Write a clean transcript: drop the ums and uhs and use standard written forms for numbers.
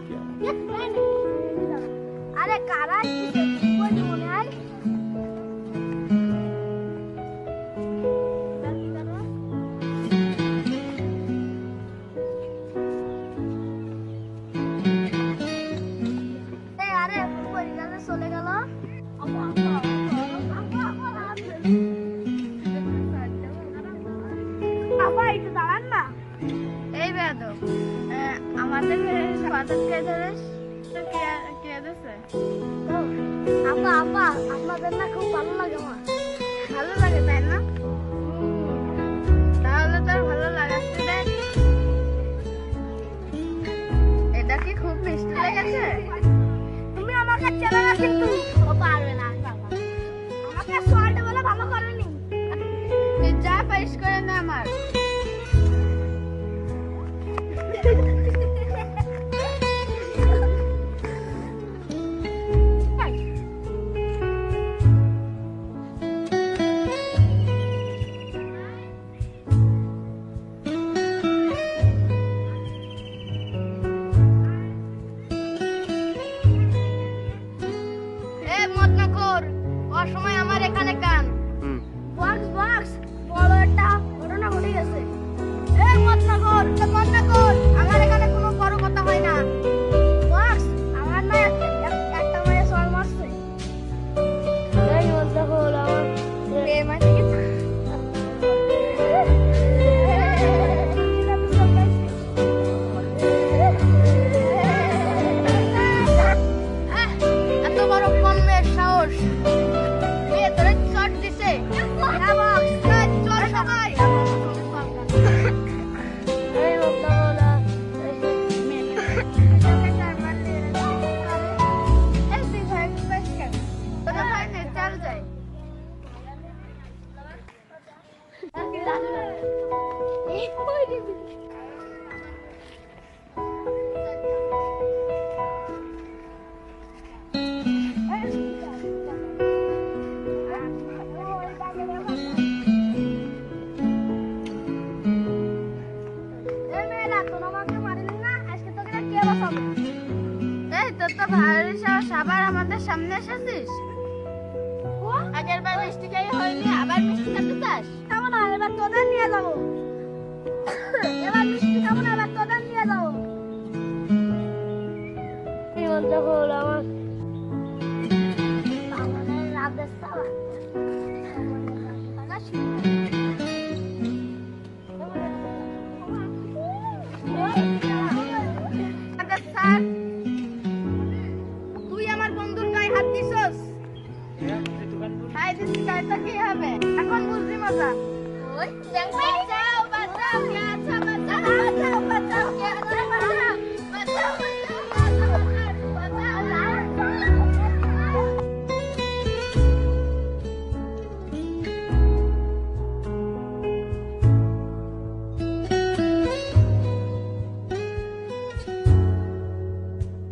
क्या अरे कारा कोई मने হয় আরে কই গেল চলে গেল আপা একটু দাঁড়ান না এই বেয়াদব আমাদের বাজার কে ধরেস তো কে দেছে আপা আপা আপনাদের না খুব ভালো লাগে আমার ভালো লাগে তাই না তাহলে তোর ভালো লাগাচ্ছে দেখ এটা কি খুব মিষ্টি লেগেছে তুমি আমাকে চেনা না কিন্তু ও পারবে না আমাকে সল্ট বলে ভালো করেনি তুই যা পারিস করে না আমার সময় আমার এখানে কান বক্স বক্স বড় একটা ঘটনা ঘটে গেছে এই মতনগর আমার এখানে কোনো বড় কথা হয় না বক্স আমার না একটা মেয়ে সর মারছে এই মতনগর আমার মেয়ে মারছে কি এত বড় কোন মেয়ের সাহস আবার আমাদের সামনে এসেছিস আগের বার মিষ্টি খাই হয়নি আবার মিষ্টি খেতে চাস কেমন এবার তোদের নিয়ে যাবো